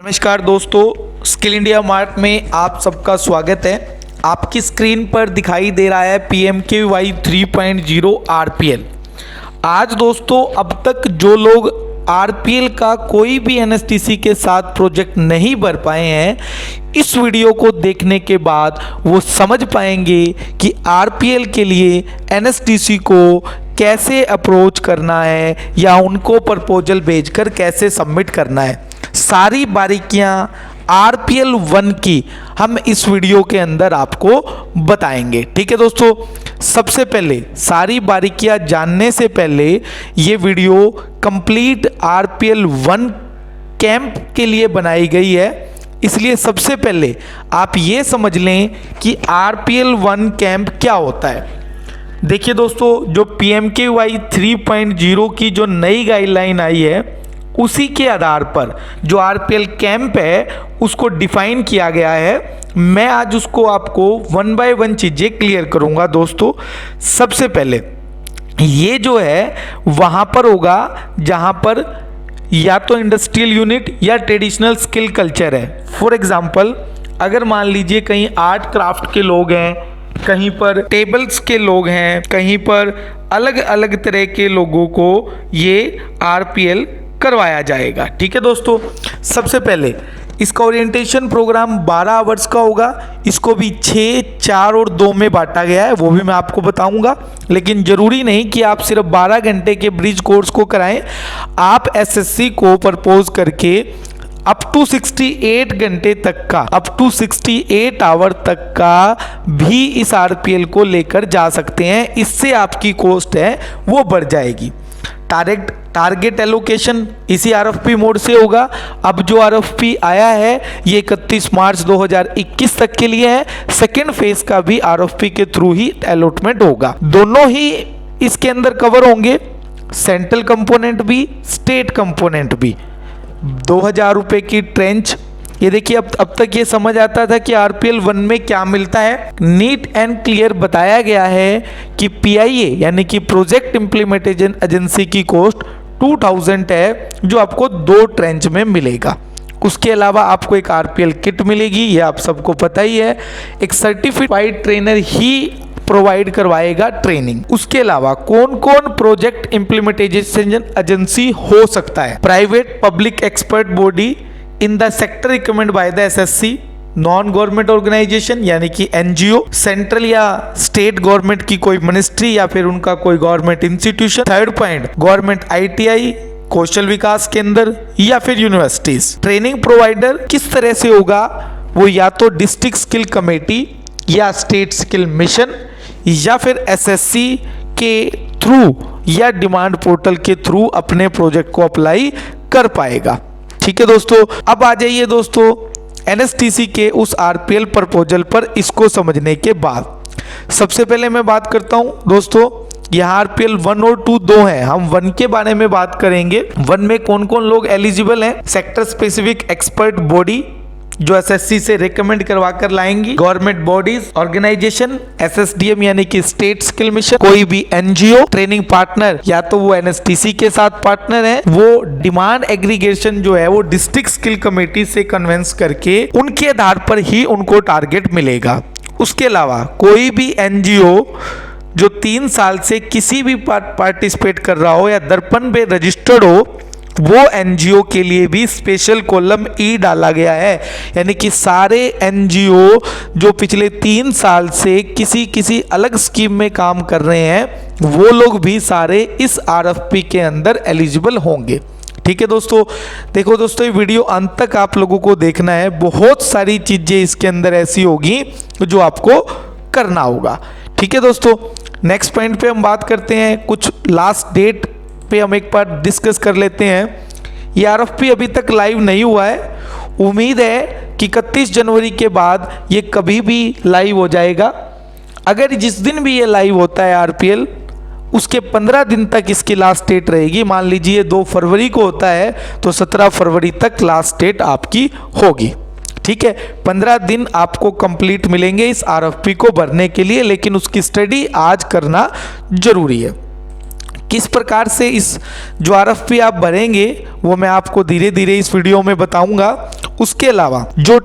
नमस्कार दोस्तों, skill India mart में आप सबका स्वागत है। आपकी स्क्रीन पर दिखाई दे रहा है PMKVY 3.0 RPL। आज दोस्तों अब तक जो लोग RPL का कोई भी NSTC के साथ प्रोजेक्ट नहीं भर पाए हैं, इस वीडियो को देखने के बाद वो समझ पाएंगे कि RPL के लिए NSTC को कैसे अप्रोच करना है या उनको प्रपोजल भेजकर कैसे सबमिट करना है। सारी बारीकियां RPL 1 की हम इस वीडियो के अंदर आपको बताएंगे। ठीक है दोस्तों, सबसे पहले सारी बारीकियां जानने से पहले ये वीडियो कंप्लीट RPL 1 कैंप के लिए बनाई गई है, इसलिए सबसे पहले आप ये समझ लें कि RPL 1 कैंप क्या होता है। देखिए दोस्तों, जो PMKVY 3.0 की जो नई गाइडलाइन आई है उसी के आधार पर जो RPL कैंप है उसको डिफाइन किया गया है। मैं आज उसको आपको वन बाय वन चीज़ें क्लियर करूंगा। दोस्तों, सबसे पहले ये जो है वहाँ पर होगा जहाँ पर या तो इंडस्ट्रियल यूनिट या ट्रेडिशनल स्किल कल्चर है। फॉर एग्जांपल, अगर मान लीजिए कहीं आर्ट क्राफ्ट के लोग हैं, कहीं पर टेबल्स के लोग हैं, कहीं पर अलग अलग तरह के लोगों को ये RPL करवाया जाएगा। ठीक है दोस्तों, सबसे पहले इसका ओरिएंटेशन प्रोग्राम 12 आवर्स का होगा। इसको भी 6, 4 और 2 में बांटा गया है, वो भी मैं आपको बताऊंगा। लेकिन जरूरी नहीं कि आप सिर्फ 12 घंटे के ब्रिज कोर्स को कराएं। आप SSC को प्रपोज करके अप टू 68 घंटे तक का, अप टू 68 आवर तक का भी इस RPL को लेकर जा सकते हैं। इससे आपकी कॉस्ट है वो बढ़ जाएगी। टारगेट एलोकेशन इसी RFP मोड से होगा। अब जो RFP आया है ये 31 मार्च 2021 तक के लिए है। सेकेंड फेज का भी RFP के थ्रू ही अलॉटमेंट होगा। दोनों ही इसके अंदर कवर होंगे, सेंट्रल कंपोनेंट भी, स्टेट कंपोनेंट भी। 2000 रुपये की ट्रेंच। ये देखिए, अब तक ये समझ आता था कि RPL 1 में क्या मिलता है। नीट एंड क्लियर बताया गया है कि PIA यानी कि प्रोजेक्ट इम्प्लीमेंटेशन एजेंसी की कॉस्ट 2000 है, जो आपको 2 ट्रेंच में मिलेगा। उसके अलावा आपको एक RPL किट मिलेगी, ये आप सबको पता ही है। एक सर्टिफाइड ट्रेनर ही प्रोवाइड करवाएगा ट्रेनिंग। उसके अलावा कौन कौन प्रोजेक्ट इम्प्लीमेंटेशन एजेंसी हो सकता है? Private public expert body in the sector recommend by the SSC, non government organisation यानी कि NGO, सेंट्रल या स्टेट गवर्नमेंट की कोई मिनिस्ट्री या फिर उनका कोई government institution. Third point, government ITI, Kaushal Vikas Kendra या फिर यूनिवर्सिटीज। ट्रेनिंग प्रोवाइडर किस तरह से होगा? वो या तो डिस्ट्रिक्ट स्किल कमेटी या स्टेट स्किल मिशन या फिर SSC के थ्रू या डिमांड पोर्टल के थ्रू अपने प्रोजेक्ट को अप्लाई कर पाएगा। ठीक है दोस्तों, अब आ जाइए दोस्तों NSTC के उस RPL प्रपोजल पर। इसको समझने के बाद सबसे पहले मैं बात करता हूं दोस्तों, यहाँ RPL 1 और 2 दो हैं। हम 1 के बारे में बात करेंगे। 1 में कौन कौन लोग एलिजिबल हैं? सेक्टर स्पेसिफिक एक्सपर्ट बॉडी जो SSC से रिकमेंड करवा कर लाएंगी, गवर्नमेंट बॉडीज, ऑर्गेनाइजेशन, SSDM यानी कि स्टेट स्किल मिशन, कोई भी NGO, ट्रेनिंग पार्टनर या तो वो NSTC के साथ पार्टनर है, वो डिमांड एग्रीगेशन जो है वो डिस्ट्रिक्ट स्किल कमेटी से कन्वेंस करके उनके आधार पर ही उनको टारगेट मिलेगा। उसके अलावा कोई भी NGO जो 3 साल से किसी भी पार्टिसिपेट कर रहा हो या दर्पण पे रजिस्टर्ड हो, वो NGO के लिए भी स्पेशल कॉलम E डाला गया है। यानी कि सारे NGO जो पिछले 3 साल से किसी अलग स्कीम में काम कर रहे हैं, वो लोग भी सारे इस RFP के अंदर एलिजिबल होंगे। ठीक है दोस्तों, देखो दोस्तों, ये वीडियो अंत तक आप लोगों को देखना है। बहुत सारी चीज़ें इसके अंदर ऐसी होगी जो आपको करना होगा। ठीक है दोस्तों, नेक्स्ट पॉइंट पे हम बात करते हैं। कुछ लास्ट डेट पे हम एक बार डिस्कस कर लेते हैं। ये RFP अभी तक लाइव नहीं हुआ है। उम्मीद है कि 31 जनवरी के बाद ये कभी भी लाइव हो जाएगा। अगर जिस दिन भी ये लाइव होता है RPL, उसके 15 दिन तक इसकी लास्ट डेट रहेगी। मान लीजिए 2 फरवरी को होता है तो 17 फरवरी तक लास्ट डेट आपकी होगी। ठीक है, 15 दिन आपको कंप्लीट मिलेंगे इस RFP को भरने के लिए, लेकिन उसकी स्टडी आज करना जरूरी है। किस प्रकार से इस जो RFP आप भरेंगे वो मैं आपको धीरे धीरे इस वीडियो में बताऊंगा। उसके अलावा जो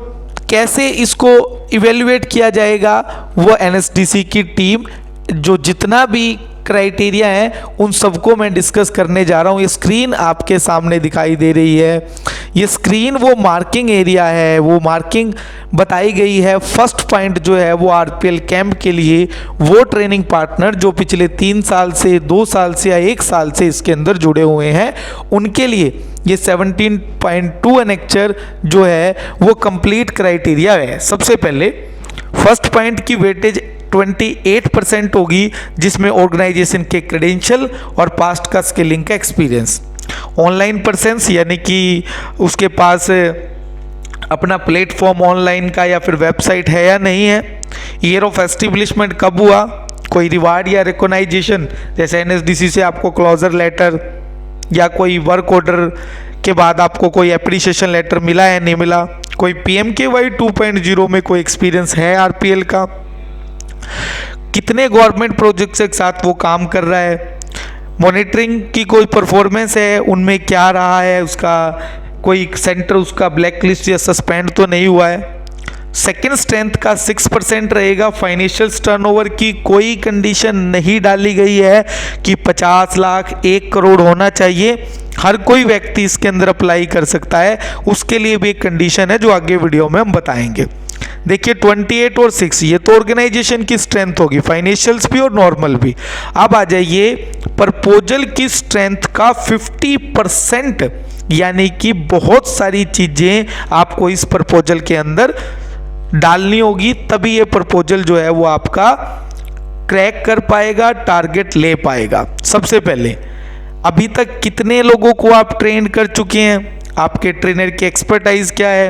कैसे इसको इवेल्युएट किया जाएगा वो NSDC की टीम जो जितना भी क्राइटेरिया है उन सबको मैं डिस्कस करने जा रहा हूँ। ये स्क्रीन आपके सामने दिखाई दे रही है, ये स्क्रीन वो मार्किंग एरिया है, वो मार्किंग बताई गई है। फर्स्ट पॉइंट जो है वो RPL कैंप के लिए वो ट्रेनिंग पार्टनर जो पिछले 3 साल से 2 साल से या 1 साल से इसके अंदर जुड़े हुए हैं उनके लिए ये 17.2 एनेक्चर जो है वो कंप्लीट क्राइटेरिया है। सबसे पहले फर्स्ट पॉइंट की वेटेज 28% होगी, जिसमें ऑर्गेनाइजेशन के क्रेडेंशियल और पास्ट का स्किलिंग का एक्सपीरियंस। ऑनलाइन पर्सन्स यानी कि उसके पास अपना प्लेटफॉर्म ऑनलाइन का या फिर वेबसाइट है या नहीं है। ईयर ऑफ एस्टेब्लिशमेंट कब हुआ, कोई रिवार्ड या रिकॉग्नाइजेशन जैसे NSDC से आपको क्लोजर लेटर या कोई वर्क ऑर्डर के बाद आपको कोई एप्रिसिएशन लेटर मिला है नहीं मिला, कोई PMKY 2.0 में कोई एक्सपीरियंस है RPL का, कितने गवर्नमेंट प्रोजेक्ट्स के साथ वो काम कर रहा है, मॉनिटरिंग की कोई परफॉर्मेंस है उनमें क्या रहा है, उसका कोई सेंटर उसका ब्लैक लिस्ट या सस्पेंड तो नहीं हुआ है। सेकेंड स्ट्रेंथ का 6% रहेगा। फाइनेंशियल टर्नओवर की कोई कंडीशन नहीं डाली गई है कि 50 लाख 1 करोड़ होना चाहिए। हर कोई व्यक्ति इसके अंदर अप्लाई कर सकता है, उसके लिए भी एक कंडीशन है जो आगे वीडियो में हम बताएंगे। देखिए 28 और 6 ये तो ऑर्गेनाइजेशन की स्ट्रेंथ होगी, फाइनेंशियल्स भी और नॉर्मल भी। अब आ जाइए प्रपोजल की स्ट्रेंथ का 50%, यानी कि बहुत सारी चीजें आपको इस प्रपोजल के अंदर डालनी होगी, तभी ये प्रपोजल जो है वो आपका क्रैक कर पाएगा, टारगेट ले पाएगा। सबसे पहले अभी तक कितने लोगों को आप ट्रेन कर चुके हैं, आपके ट्रेनर की एक्सपर्टाइज क्या है,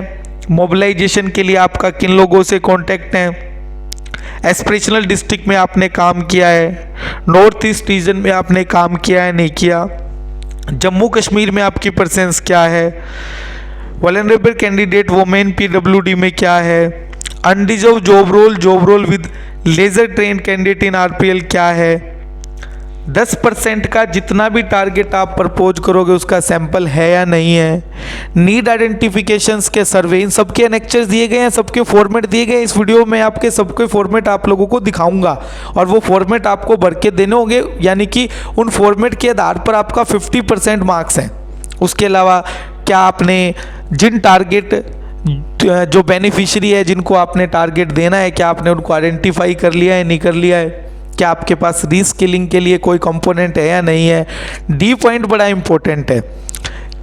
मोबिलाइजेशन के लिए आपका किन लोगों से कांटेक्ट है, एस्पिरेशनल डिस्ट्रिक्ट में आपने काम किया है, नॉर्थ ईस्ट रीजन में आपने काम किया है नहीं किया, जम्मू कश्मीर में आपकी प्रेजेंस क्या है, वल्नरेबल कैंडिडेट वोमेन PWD में क्या है, underserved job role with lesser train candidate in RPL क्या है। 10% का जितना भी टारगेट आप प्रपोज करोगे उसका सैंपल है या नहीं है। नीड आइडेंटिफिकेशंस के सर्वे, इन सबके एनेक्चर्स दिए गए हैं, सबके फॉर्मेट दिए गए हैं। इस वीडियो में आपके सबके फॉर्मेट आप लोगों को दिखाऊंगा और वो फॉर्मेट आपको भर के देने होंगे, यानी कि उन फॉर्मेट के आधार पर आपका 50% मार्क्स हैं। उसके अलावा क्या आपने जिन टारगेट जो बेनिफिशियरी है जिनको आपने टारगेट देना है, क्या आपने उनको आइडेंटिफाई कर लिया है नहीं कर लिया है, क्या आपके पास रीस्किलिंग के लिए कोई कंपोनेंट है या नहीं है। डी पॉइंट बड़ा इंपॉर्टेंट है,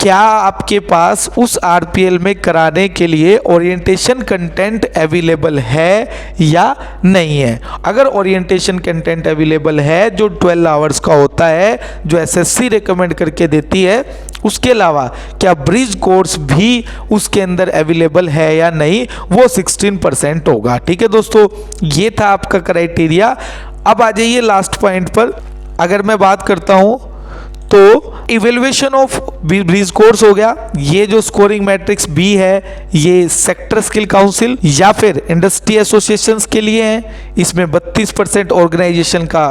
क्या आपके पास उस RPL में कराने के लिए ओरिएंटेशन कंटेंट अवेलेबल है या नहीं है। अगर ओरिएंटेशन कंटेंट अवेलेबल है जो 12 आवर्स का होता है, जो SSC रिकमेंड करके देती है, उसके अलावा क्या ब्रिज कोर्स भी उसके अंदर अवेलेबल है या नहीं, वो 16% होगा। ठीक है दोस्तों, ये था आपका क्राइटेरिया। अब आ जाइए लास्ट पॉइंट पर। अगर मैं बात करता हूं तो इवेल्युएशन ऑफ ब्रिज कोर्स हो गया, ये जो स्कोरिंग मैट्रिक्स B है ये सेक्टर स्किल काउंसिल या फिर इंडस्ट्री एसोसिएशंस के लिए है। इसमें 32% ऑर्गेनाइजेशन का,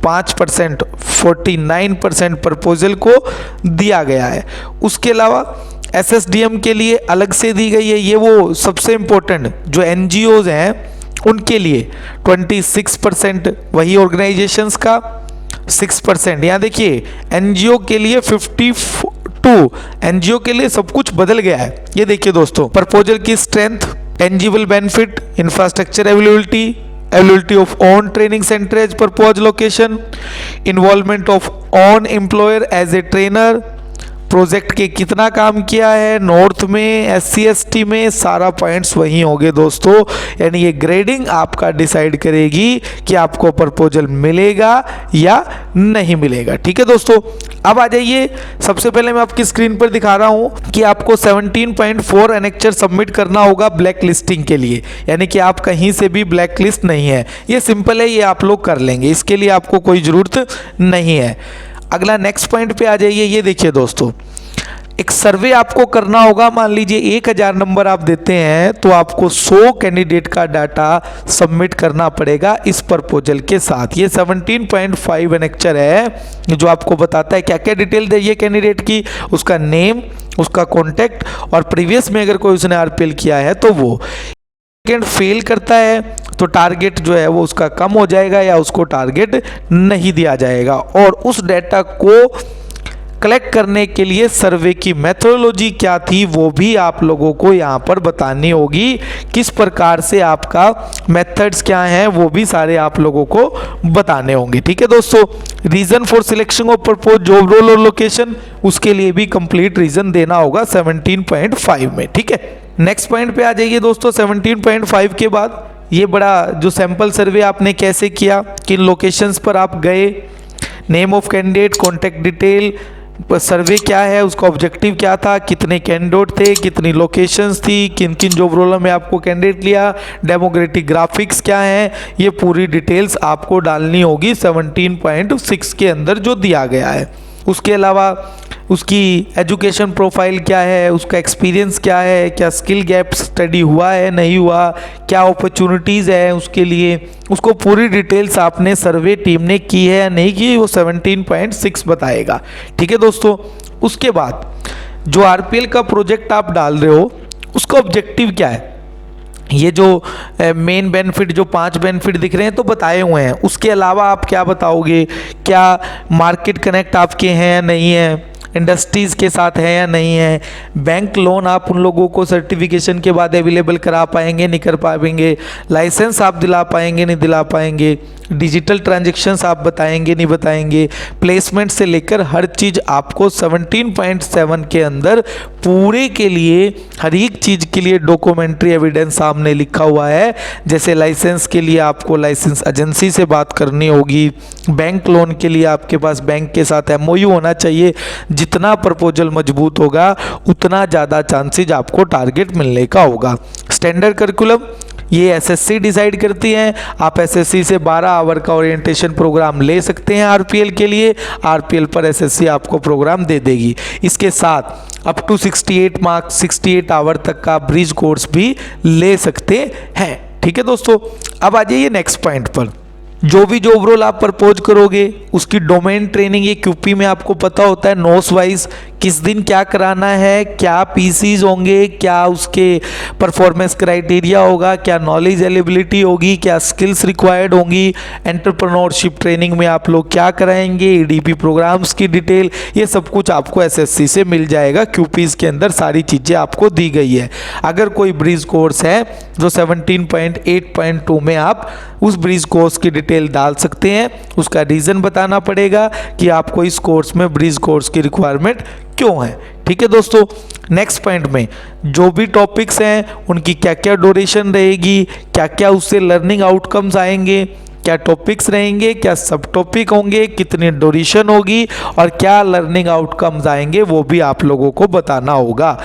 5% 49% प्रपोजल को दिया गया है। उसके अलावा SSDM के लिए अलग से दी गई है, ये वो सबसे इम्पोर्टेंट जो NGOs हैं उनके लिए 26%, वही ऑर्गेनाइजेशंस का 6%। यहाँ देखिए NGO के लिए 52, NGO के लिए सब कुछ बदल गया है। ये देखिए दोस्तों, प्रपोजल की strength, tangible benefit, infrastructure availability of on training centre as propose location, involvement of on employer as a trainer, project के कितना काम किया है, नॉर्थ में, SC ST में, सारा पॉइंट्स वही होंगे दोस्तों। यानी ये ग्रेडिंग आपका डिसाइड करेगी कि आपको प्रपोजल मिलेगा या नहीं मिलेगा। ठीक है दोस्तों, अब आ जाइए, सबसे पहले मैं आपकी स्क्रीन पर दिखा रहा हूं कि आपको 17.4 एनेक्चर सबमिट करना होगा ब्लैक लिस्टिंग के लिए, यानी कि आप कहीं से भी ब्लैक लिस्ट नहीं है। ये सिंपल है, ये आप लोग कर लेंगे, इसके लिए आपको कोई ज़रूरत नहीं है। अगला नेक्स्ट पॉइंट पे आ जाइए। ये देखिए दोस्तों, एक सर्वे आपको करना होगा। मान लीजिए 1000 नंबर आप देते हैं तो आपको 100 कैंडिडेट का डाटा सबमिट करना पड़ेगा इस प्रपोजल के साथ। ये 17.5 एनेक्चर है जो आपको बताता है क्या क्या डिटेल चाहिए कैंडिडेट की, उसका नेम, उसका कॉन्टैक्ट, और प्रीवियस में अगर कोई उसने आरपीएल किया है तो वो सेकेंड फेल करता है तो टारगेट जो है वो उसका कम हो जाएगा या उसको टारगेट नहीं दिया जाएगा। और उस डेटा को कलेक्ट करने के लिए सर्वे की मेथोडोलॉजी क्या थी वो भी आप लोगों को यहाँ पर बतानी होगी। किस प्रकार से आपका मेथड्स क्या हैं वो भी सारे आप लोगों को बताने होंगे। ठीक है दोस्तों, reason for selection of propose job role और लोकेशन, उसके लिए भी कंप्लीट रीजन देना होगा 17.5 में। ठीक है, नेक्स्ट पॉइंट पे आ जाइए दोस्तों। 17.5 के बाद ये बड़ा जो सैंपल सर्वे आपने कैसे किया, किन लोकेशंस पर आप गए, name of candidate, contact detail, survey क्या है, उसका ऑब्जेक्टिव क्या था, कितने कैंडिडेट थे, कितनी लोकेशंस थी, किन किन जॉब रोल में आपको कैंडिडेट लिया, डेमोग्राफिक ग्राफिक्स क्या है, ये पूरी डिटेल्स आपको डालनी होगी 17.6 के अंदर जो दिया गया है। उसके अलावा उसकी एजुकेशन प्रोफाइल क्या है, उसका एक्सपीरियंस क्या है, क्या स्किल गैप स्टडी हुआ है नहीं हुआ, क्या अपॉर्चुनिटीज़ है उसके लिए, उसको पूरी डिटेल्स आपने सर्वे टीम ने की है या नहीं की वो 17.6 बताएगा। ठीक है दोस्तों, उसके बाद जो आरपीएल का प्रोजेक्ट आप डाल रहे हो उसका ऑब्जेक्टिव क्या है, ये जो मेन बेनिफिट जो 5 बेनिफिट दिख रहे हैं तो बताए हुए हैं। उसके अलावा आप क्या बताओगे, क्या मार्केट कनेक्ट आपके हैं या नहीं है, इंडस्ट्रीज़ के साथ है या नहीं है, बैंक लोन आप उन लोगों को सर्टिफिकेशन के बाद अवेलेबल करा पाएंगे नहीं कर पाएंगे, लाइसेंस आप दिला पाएंगे नहीं दिला पाएंगे, डिजिटल ट्रांजैक्शंस आप बताएंगे नहीं बताएंगे, प्लेसमेंट से लेकर हर चीज़ आपको 17.7 के अंदर पूरे के लिए हर एक चीज़ के लिए डॉक्यूमेंट्री एविडेंस सामने लिखा हुआ है। जैसे लाइसेंस के लिए आपको लाइसेंस एजेंसी से बात करनी होगी, बैंक लोन के लिए आपके पास बैंक के साथ एमओयू होना चाहिए। जितना प्रपोजल मजबूत होगा उतना ज़्यादा चांसेज आपको टारगेट मिलने का होगा। स्टैंडर्ड करिकुलम ये एसएससी डिसाइड करती हैं। आप एसएससी से 12 आवर का ओरिएंटेशन प्रोग्राम ले सकते हैं आरपीएल के लिए, आरपीएल पर एसएससी आपको प्रोग्राम दे देगी। इसके साथ अप टू 68 मार्क्स 68 आवर तक का ब्रिज कोर्स भी ले सकते हैं। ठीक है दोस्तों, अब आ जाइए नेक्स्ट पॉइंट पर। जो भी जॉब रोल आप प्रपोज करोगे उसकी डोमेन ट्रेनिंग ये क्यूपी में आपको पता होता है नोट्स वाइज किस दिन क्या कराना है, क्या पीसीज होंगे, क्या उसके परफॉर्मेंस क्राइटेरिया होगा, क्या नॉलेज एलिजिबिलिटी होगी, क्या स्किल्स रिक्वायर्ड होंगी, एंटरप्रेन्योरशिप ट्रेनिंग में आप लोग क्या कराएंगे, ईडीपी प्रोग्राम्स की डिटेल, ये सब कुछ आपको एसएससी से मिल जाएगा। क्यूपीज के अंदर सारी चीज़ें आपको दी गई है। अगर कोई ब्रिज कोर्स है जो 17.8.2 में आप उस ब्रिज कोर्स की डिटेल डाल सकते हैं, उसका रीज़न बताना पड़ेगा कि आपको इस कोर्स में ब्रिज कोर्स की रिक्वायरमेंट क्यों है। ठीक है दोस्तों, नेक्स्ट पॉइंट में जो भी टॉपिक्स हैं उनकी क्या क्या ड्यूरेशन रहेगी, क्या क्या उससे लर्निंग आउटकम्स आएंगे, क्या टॉपिक्स रहेंगे, क्या सब टॉपिक होंगे, कितनी ड्यूरेशन होगी और क्या लर्निंग आउटकम्स आएंगे वो भी आप लोगों को बताना होगा।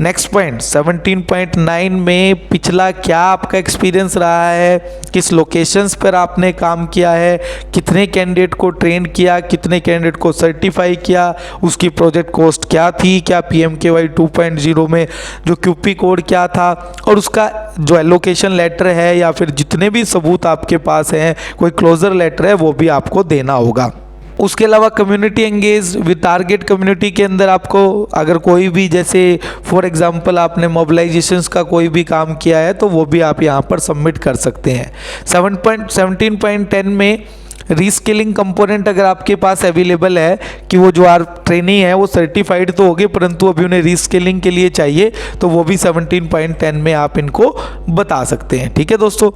नेक्स्ट पॉइंट 17.9 में पिछला क्या आपका एक्सपीरियंस रहा है, किस लोकेशंस पर आपने काम किया है, कितने कैंडिडेट को ट्रेन किया, कितने कैंडिडेट को सर्टिफाई किया, उसकी प्रोजेक्ट कॉस्ट क्या थी, क्या PMKY 2.0 में जो क्यूपी कोड क्या था, और उसका जो एलोकेशन लेटर है या फिर जितने भी सबूत आपके पास हैं, कोई क्लोजर लेटर है वो भी आपको देना होगा। उसके अलावा community engage with target community के अंदर आपको अगर कोई भी जैसे फॉर एग्जांपल आपने मोबिलाइजेशंस का कोई भी काम किया है तो वो भी आप यहाँ पर सबमिट कर सकते हैं। 17.10 में रीस्किलिंग कंपोनेंट अगर आपके पास अवेलेबल है कि वो जो ट्रेनी है वो सर्टिफाइड तो होगी परंतु अभी उन्हें रीस्किलिंग के लिए चाहिए तो वो भी 17.10 में आप इनको बता सकते हैं। ठीक है दोस्तों,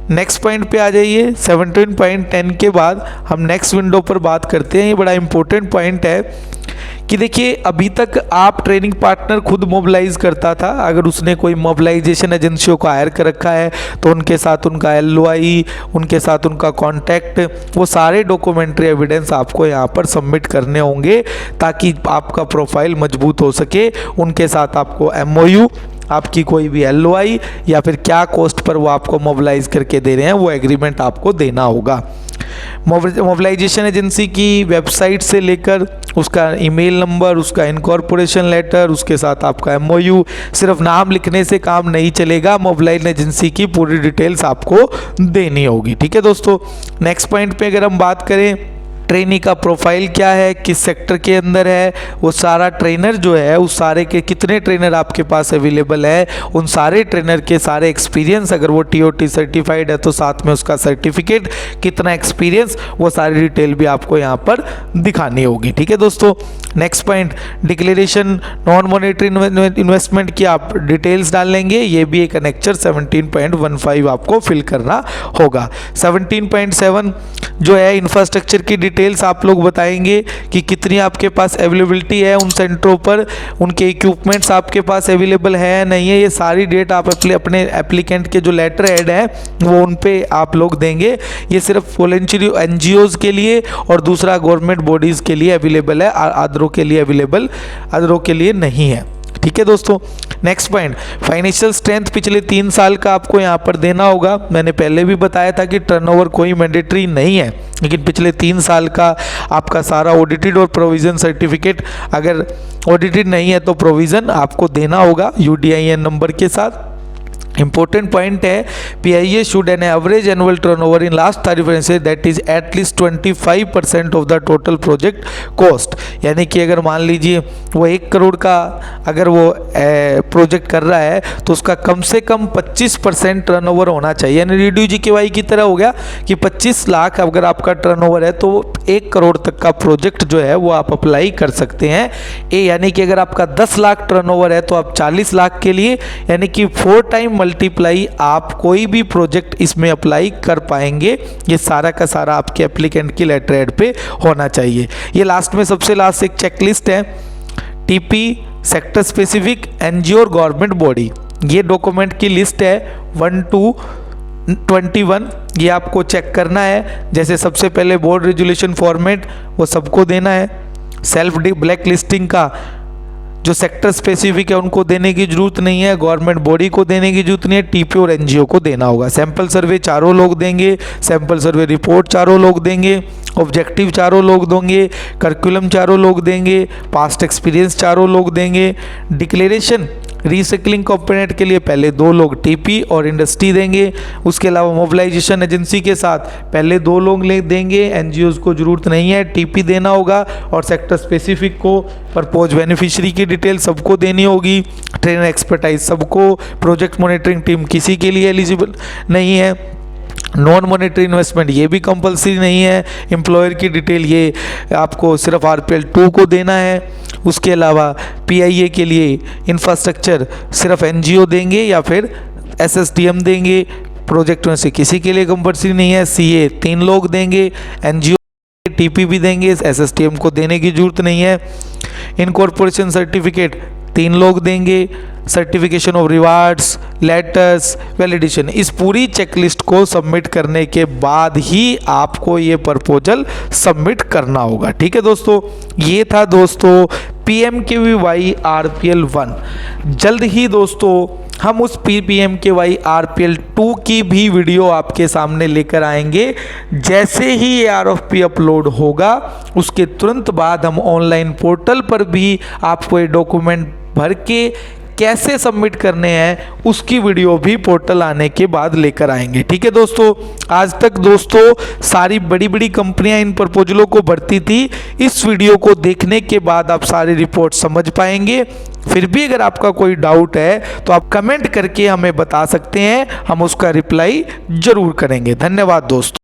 नेक्स्ट पॉइंट पे आ जाइए। 17.10 के बाद हम नेक्स्ट विंडो पर बात करते हैं। ये बड़ा इंपॉर्टेंट पॉइंट है कि देखिए अभी तक आप ट्रेनिंग पार्टनर खुद मोबिलाइज करता था। अगर उसने कोई मोबिलाइजेशन एजेंसियों को हायर कर रखा है तो उनके साथ उनका LOI, उनके साथ उनका कॉन्टैक्ट, वो सारे डॉक्यूमेंट्री एविडेंस आपको यहाँ पर सबमिट करने होंगे ताकि आपका प्रोफाइल मजबूत हो सके। उनके साथ आपको MOU, आपकी कोई भी LOI या फिर क्या कॉस्ट पर वो आपको मोबिलाइज करके दे रहे हैं वो एग्रीमेंट आपको देना होगा। मोबिलाइजेशन एजेंसी की वेबसाइट से लेकर उसका ईमेल नंबर, उसका इनकॉर्पोरेशन लेटर, उसके साथ आपका एमओयू, सिर्फ नाम लिखने से काम नहीं चलेगा, मोबिलाइजेशन एजेंसी की पूरी डिटेल्स आपको देनी होगी। ठीक है दोस्तों, नेक्स्ट पॉइंट पे अगर हम बात करें, ट्रेनी का प्रोफाइल क्या है, किस सेक्टर के अंदर है, वो सारा ट्रेनर जो है उस सारे के कितने ट्रेनर आपके पास अवेलेबल है, उन सारे ट्रेनर के सारे एक्सपीरियंस, अगर वो टीओटी सर्टिफाइड है तो साथ में उसका सर्टिफिकेट, कितना एक्सपीरियंस, वो सारी डिटेल भी आपको यहाँ पर दिखानी होगी। ठीक है दोस्तों, next point, declaration non monetary investment की आप डिटेल्स डाल लेंगे, ये भी एक अनेक्चर 17.15 आपको फिल करना होगा। 17.7 जो है इंफ्रास्ट्रक्चर की डिटेल्स आप लोग बताएंगे कि कितनी आपके पास अवेलेबिलिटी है उन सेंटरों पर, उनके इक्विपमेंट्स आपके पास अवेलेबल है नहीं है, ये सारी डेट आप अपने एप्लीकेंट के जो लेटर हेड है वो उन पे आप लोग देंगे। ये सिर्फ वॉलंटरी एनजीओज के लिए और दूसरा गवर्नमेंट बॉडीज़ के लिए अवेलेबल है, अदरों के लिए अवेलेबल, अदरों के लिए नहीं है। ठीक है दोस्तों, नेक्स्ट पॉइंट, फाइनेंशियल स्ट्रेंथ पिछले 3 साल का आपको यहाँ पर देना होगा। मैंने पहले भी बताया था कि टर्नओवर कोई मैंडेटरी नहीं है, लेकिन पिछले 3 साल का आपका सारा ऑडिटेड और प्रोविज़न सर्टिफिकेट, अगर ऑडिटेड नहीं है तो प्रोविज़न आपको देना होगा यूडीआईएन नंबर के साथ। इंपॉर्टेंट पॉइंट है, PIA should an average annual turnover in last 30 that is at least 25% of the total project cost. यानी कि अगर मान लीजिए वो 1 करोड़ का अगर वो प्रोजेक्ट कर रहा है तो उसका कम से कम 25% टर्नओवर होना चाहिए। यानी DDU-GKY की तरह हो गया कि 25 लाख अगर आपका टर्नओवर है तो 1 करोड़ तक का प्रोजेक्ट जो है वो आप अप्लाई कर सकते हैं। यानी कि अगर आपका 10 लाख टर्नओवर है तो आप 40 लाख के लिए, यानी कि 4 टाइम मल्टीप्लाई आप कोई भी प्रोजेक्ट इसमें अप्लाई कर पाएंगे। ये सारा का सारा आपके एप्लीकेंट की लेटर हेड पे होना चाहिए। ये लास्ट में सबसे लास्ट एक चेकलिस्ट है, टीपी, सेक्टर स्पेसिफिक, एनजीओ और गवर्नमेंट बॉडी, ये डॉक्यूमेंट की लिस्ट है 1 to 21। ये आपको चेक करना है। जैसे सबसे पहले बोर्ड रेजुलेशन फॉर्मेट वो सबको देना है। सेल्फ ब्लैक लिस्टिंग का जो सेक्टर स्पेसिफिक है उनको देने की जरूरत नहीं है, गवर्नमेंट बॉडी को देने की जरूरत नहीं है, टीपी और एनजीओ को देना होगा। सैंपल सर्वे चारों लोग देंगे, सैंपल सर्वे रिपोर्ट चारों लोग देंगे, ऑब्जेक्टिव चारों लोग देंगे, करिकुलम चारों लोग देंगे, पास्ट एक्सपीरियंस चारों लोग देंगे। डिक्लेरेशन रिसाइकलिंग कंपोनेंट के लिए पहले 2 लोग टीपी और इंडस्ट्री देंगे। उसके अलावा मोबिलाइजेशन एजेंसी के साथ पहले 2 लोग देंगे, एनजीओज को जरूरत नहीं है, टीपी देना होगा और सेक्टर स्पेसिफिक को परपोज बेनिफिशियरी की डिटेल सबको देनी होगी, ट्रेनर एक्सपर्टाइज सबको, प्रोजेक्ट मॉनिटरिंग टीम किसी के लिए एलिजिबल नहीं है, नॉन मॉनेटरी इन्वेस्टमेंट ये भी कंपलसरी नहीं है, एम्प्लॉयर की डिटेल ये आपको सिर्फ RPL 2 को देना है। उसके अलावा PIA के लिए इंफ्रास्ट्रक्चर सिर्फ एनजीओ देंगे या फिर SSTM देंगे, प्रोजेक्ट में से किसी के लिए कंपलसरी नहीं है। CA 3 लोग देंगे, एनजीओ टीपी भी देंगे, SSTM को देने की जरूरत नहीं है। इनकॉर्पोरेशन सर्टिफिकेट 3 लोग देंगे, certification of rewards, letters, validation, इस पूरी चेकलिस्ट को सबमिट करने के बाद ही आपको ये प्रपोजल सबमिट करना होगा। ठीक है दोस्तों, ये था दोस्तों PMKVY RPL 1। जल्द ही दोस्तों हम उस PMKVY RPL 2 की भी वीडियो आपके सामने लेकर आएंगे। जैसे ही ये RFP अपलोड होगा उसके तुरंत बाद हम ऑनलाइन पोर्टल पर भी आपको ये डॉक्यूमेंट भर के कैसे सबमिट करने हैं उसकी वीडियो भी पोर्टल आने के बाद लेकर आएंगे। ठीक है दोस्तों, आज तक दोस्तों सारी बड़ी बड़ी कंपनियां इन प्रपोजलों को भरती थी। इस वीडियो को देखने के बाद आप सारी रिपोर्ट समझ पाएंगे। फिर भी अगर आपका कोई डाउट है तो आप कमेंट करके हमें बता सकते हैं, हम उसका रिप्लाई जरूर करेंगे। धन्यवाद दोस्तों।